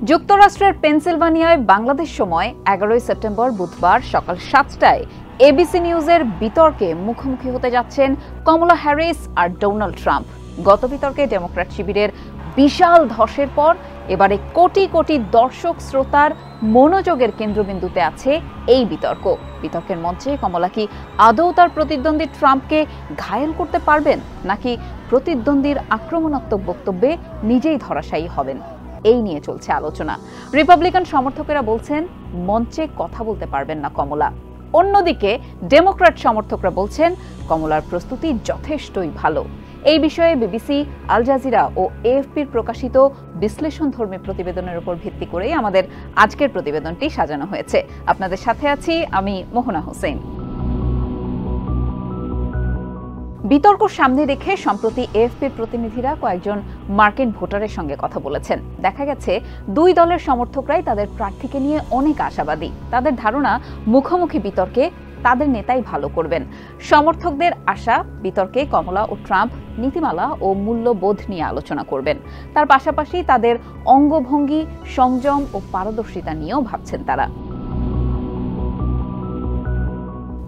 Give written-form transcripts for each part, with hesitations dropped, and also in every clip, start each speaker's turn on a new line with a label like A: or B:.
A: যুক্তরাষ্ট্রের পেনসিলভানিয়ায় বাংলাদেশ সময় 11 সেপ্টেম্বর বুধবার সকাল 7টায় এবিসি নিউজের বিতর্কে মুখোমুখি হতে যাচ্ছেন কমলা হ্যারিস আর ডোনাল্ড ট্রাম্প। গত বিতর্কে ডেমোক্র্যাট শিবিরের বিশাল ধসের পর এবারে কোটি কোটি দর্শক শ্রোতার মনোযোগের কেন্দ্রবিন্দুতে আছে এই বিতর্ক। বিতর্কের মঞ্চে কমলা কি আদৌ তার প্রতিদ্বন্দ্বী ট্রাম্পকে ঘায়েল করতে পারবেন, নাকি প্রতিদ্বন্দ্বীর আক্রমণাত্মক বক্তব্যে নিজেই ধরাশায়ী হবেন? এই নিয়ে চলছে আলোচনা। রিপাবলিকান সমর্থকেরা বলছেন মঞ্চে কথা বলতে পারবেন না কমলা। অন্যদিকে ডেমোক্র্যাট সমর্থকরা বলছেন কমলার প্রস্তুতি যথেষ্টই ভালো। এই বিষয়ে বিবিসি, আল জাজিরা ও এএফপির প্রকাশিত বিশ্লেষণধর্মী প্রতিবেদনের উপর ভিত্তি করেই আমাদের আজকের প্রতিবেদনটি সাজানো হয়েছে। আপনাদের সাথে আছি আমি মোহনা হোসেন। বিতর্ক সামনে রেখে সম্প্রতি এএফপির প্রতিনিধিরা কয়েকজন মার্কিন ভোটারের সঙ্গে কথা বলেছেন। দেখা গেছে দুই দলের সমর্থকরাই তাদের প্রার্থীকে নিয়ে অনেক আশাবাদী। তাদের ধারণা মুখোমুখি বিতর্কে তাদের নেতাই ভালো করবেন। সমর্থকদের আশা বিতর্কে কমলা ও ট্রাম্প নীতিমালা ও মূল্যবোধ নিয়ে আলোচনা করবেন। তার পাশাপাশি তাদের অঙ্গভঙ্গি, সংযম ও পারদর্শিতা নিয়েও ভাবছেন তারা।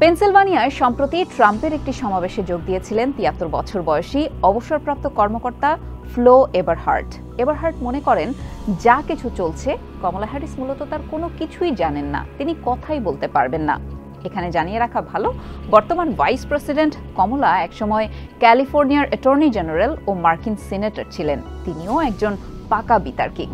A: পেনসিলভানিয়ায় সম্প্রতি ট্রাম্পের একটি সমাবেশে যোগ দিয়েছিলেন 73 বছর বয়সী অবসরপ্রাপ্ত কর্মকর্তা ফ্লো এবারহার্ট। এবারহার্ট মনে করেন যা কিছু চলছে কমলা হ্যারিস মূলত তার কোনো কিছুই জানেন না, তিনি কথাই বলতে পারবেন না। এখানে জানিয়ে রাখা ভালো, বর্তমান ভাইস প্রেসিডেন্ট কমলা একসময় ক্যালিফোর্নিয়ার অ্যাটর্নি জেনারেল ও মার্কিন সিনেটর ছিলেন। তিনিও একজন পাকা বিতার্কিক।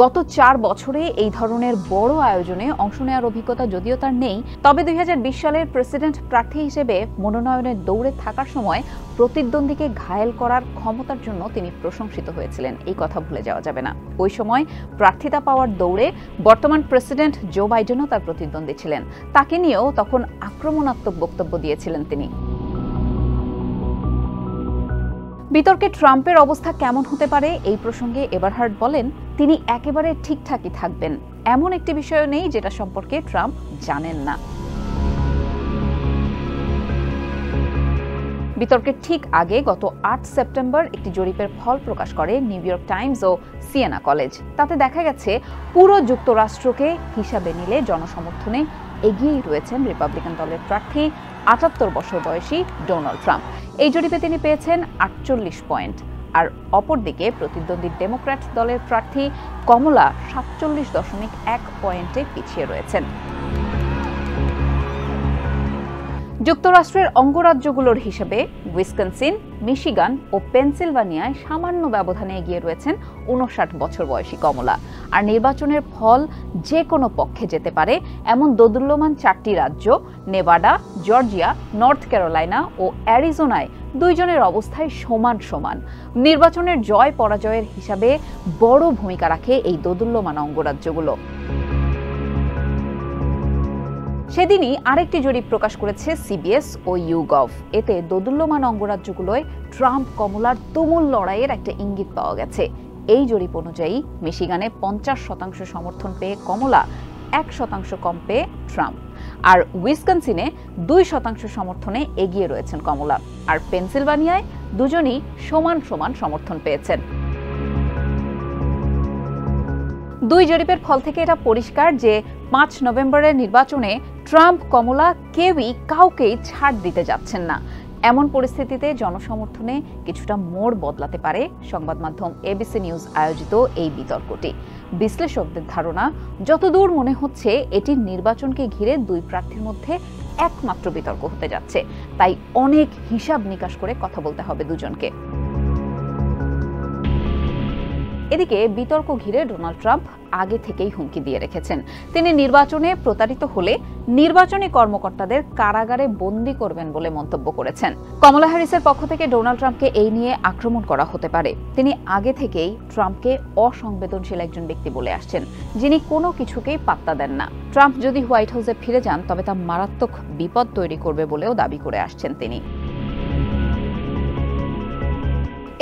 A: গত 4 বছরে এই ধরনের বড় আয়োজনে অংশ নেওয়ার অভিজ্ঞতা যদিও তার নেই, তবে 2020 সালের প্রেসিডেন্ট প্রার্থী হিসেবে মনোনয়নের দৌড়ে থাকার সময় প্রতিদ্বন্দ্বীকে ঘায়েল করার ক্ষমতার জন্য তিনি প্রশংসিত হয়েছিলেন, এই কথা ভুলে যাওয়া যাবে না। ওই সময় প্রার্থিতা পাওয়ার দৌড়ে বর্তমান প্রেসিডেন্ট জো বাইডেনও তার প্রতিদ্বন্দ্বী ছিলেন। তাকে নিয়েও তখন আক্রমণাত্মক বক্তব্য দিয়েছিলেন তিনি। বিতর্কে ট্রাম্পের অবস্থা কেমন হতে পারে এই প্রসঙ্গে এবারহার্ট বলেন, তিনি একেবারে ঠিকঠাকই থাকবেন। এমন একটি বিষয় নেই যেটা সম্পর্কে ট্রাম্প জানেন না। বিতর্কের ঠিক আগে গত 8 সেপ্টেম্বর একটি জরিপের ফল প্রকাশ করে নিউ ইয়র্ক টাইমস ও সিয়েনা কলেজ। তাতে দেখা গেছে পুরো যুক্তরাষ্ট্রকে হিসাবে নিলে জনসমর্থনে এগিয়েই রয়েছেন রিপাবলিকান দলের প্রার্থী 78 বছর বয়সী ডোনাল্ড ট্রাম্প। এই জরিপে তিনি পেয়েছেন 48 পয়েন্ট, আর অপরদিকে প্রতিদ্বন্দ্বী ডেমোক্র্যাট দলের প্রার্থী কমলা 47.1 পয়েন্টে পিছিয়ে রয়েছেন। যুক্তরাষ্ট্রের অঙ্গরাজ্যগুলোর হিসেবে উইসকনসিন, মিশিগান ও পেনসিলভানিয়ায় সামান্য ব্যবধানে এগিয়ে রয়েছেন 59 বছর বয়সী কমলা। আর নির্বাচনের ফল যে কোনো পক্ষে যেতে পারে এমন দোদুল্যমান 4টি রাজ্য নেভাডা, জর্জিয়া, নর্থ ক্যারোলাইনা ও অ্যারিজোনায় দুইজনের অবস্থায় সমান সমান। নির্বাচনের জয় পরাজয়ের হিসাবে বড় ভূমিকা রাখে এই দোদুল্যমান অঙ্গরাজ্যগুলো। সেদিনই আরেকটি জরিপ প্রকাশ করেছে সিবিএস ও ইউগভ। এতে দোদুল্যমান অঙ্গরাজ্যগুলোয় ট্রাম্প কমলার তুমুল লড়াইয়ের একটা ইঙ্গিত পাওয়া গেছে। এই জরিপ অনুযায়ী মিশিগানে 50% সমর্থন পেয়ে কমলা, 1% কম পেয়ে ট্রাম্প। আর উইসকনসিনে 2% সমর্থনে এগিয়ে রয়েছেন কমলা। আর পেনসিলভানিয়ায় দুজনই সমান সমান সমর্থন পেয়েছেন। দুই জরিপের ফল থেকে এটা পরিষ্কার যে 5 নভেম্বরের নির্বাচনে ট্রাম্প কমলা কেউই কাউকেই ছাড় দিতে যাচ্ছেন না। এমন পরিস্থিতিতে জনসমর্থনে কিছুটা মোড় বদলাতে পারে সংবাদ মাধ্যম এবিসি নিউজ আয়োজিত এই বিতর্কটি। বিশ্লেষকদের ধারণা, যতদূর মনে হচ্ছে এটি নির্বাচনকে ঘিরে দুই প্রার্থীর মধ্যে একমাত্র বিতর্ক হতে যাচ্ছে, তাই অনেক হিসাব নিকাশ করে কথা বলতে হবে দুজনকে। এদিকে বিতর্ক ঘিরে ডোনাল্ড ট্রাম্প আগে থেকেই হুমকি দিয়ে রেখেছেন। তিনি নির্বাচনে প্রতারিত হলে নির্বাচনী কর্মকর্তাদের কারাগারে বন্দী করবেন বলে মন্তব্য করেছেন। কমলা হ্যারিসের পক্ষ থেকে ডোনাল্ড ট্রাম্পকে এই নিয়ে আক্রমণ করা হতে পারে। তিনি আগে থেকেই ট্রাম্পকে অসংবেদনশীল একজন ব্যক্তি বলে আসছেন, যিনি কোনো কিছুকেই পাত্তা দেন না। ট্রাম্প যদি হোয়াইট হাউসে ফিরে যান তবে তা মারাত্মক বিপদ তৈরি করবে বলেও দাবি করে আসছেন তিনি।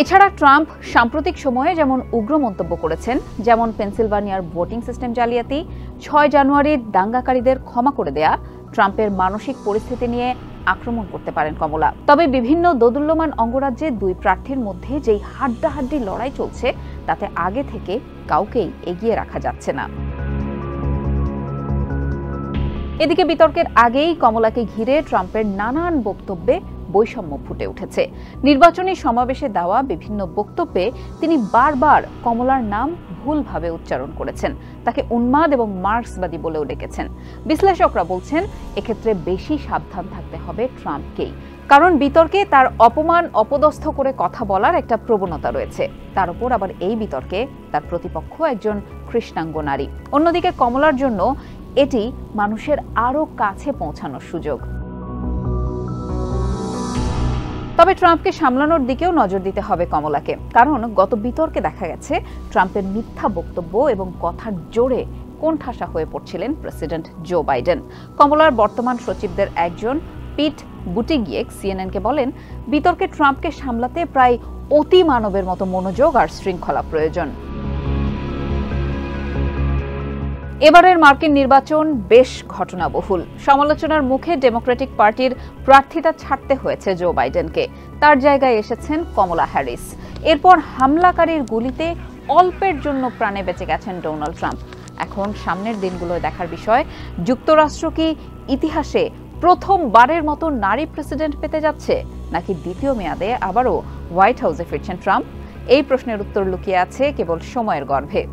A: এছাড়া ট্রাম্প সাম্প্রতিক সময়ে যেমন উগ্র মন্তব্য করেছেন, যেমন পেনসিলভানিয়ার ভোটিং সিস্টেম জালিয়াতি, 6 জানুয়ারির দাঙ্গাকারীদের ক্ষমা করে দেয়া, ট্রাম্পের মানসিক পরিস্থিতি নিয়ে আক্রমণ করতে পারেন কমলা। তবে বিভিন্ন দোদুল্যমান অঙ্গরাজ্যে দুই প্রার্থীর মধ্যে যেই হাড্ডাহাড্ডি লড়াই চলছে তাতে আগে থেকে কাউকেই এগিয়ে রাখা যাচ্ছে না। এদিকে বিতর্কের আগেই কমলাকে ঘিরে ট্রাম্পের নানান বক্তব্যে বৈষম্য ফুটে উঠেছে। নির্বাচনী সমাবেশে দেওয়া বিভিন্ন বক্তব্যে তিনি বারবার কমলার নাম ভুলভাবে উচ্চারণ করেছেন, তাকে উন্মাদ এবং মার্ক্সবাদী বলেও ডেকেছেন। বিশ্লেষকরা বলছেন এক্ষেত্রে বেশি সাবধান থাকতে হবে ট্রাম্পকেই, কারণ বিতর্কে তার অপমান অপদস্থ করে কথা বলার একটা প্রবণতা রয়েছে। তার উপর আবার এই বিতর্কে তার প্রতিপক্ষ একজন কৃষ্ণাঙ্গ নারী। অন্যদিকে কমলার জন্য এটি মানুষের আরও কাছে পৌঁছানোর সুযোগ। তবে ট্রাম্পকে সামলানোর দিকেও নজর দিতে হবে কমলাকে, কারণ গত বিতর্কে দেখা গেছে ট্রাম্পের মিথ্যা বক্তব্য এবং কথার জোরে কোণঠাসা হয়ে পড়ছিলেন প্রেসিডেন্ট জো বাইডেন। কমলার বর্তমান সচিবদের একজন পিট বুটিগিয়েক সিএনএনকে বলেন, বিতর্কে ট্রাম্পকে সামলাতে প্রায় অতি মানবের মতো মনোযোগ আর শৃঙ্খলা প্রয়োজন। এবারের মার্কিন নির্বাচন বেশ ঘটনাবহুল। সমালোচনার মুখে ডেমোক্রেটিক পার্টির প্রার্থিতা ছাড়তে হয়েছে জো বাইডেনকে, তার জায়গায় এসেছেন কমলা হ্যারিস। এরপর হামলাকারীর গুলিতে অল্পের জন্য প্রাণে বেঁচে গেছেন ডোনাল্ড ট্রাম্প। এখন সামনের দিনগুলোয় দেখার বিষয়, যুক্তরাষ্ট্র কি ইতিহাসে প্রথমবারের মতো নারী প্রেসিডেন্ট পেতে যাচ্ছে, নাকি দ্বিতীয় মেয়াদে আবারও হোয়াইট হাউসে ফিরছেন ট্রাম্প? এই প্রশ্নের উত্তর লুকিয়ে আছে কেবল সময়ের গর্ভে।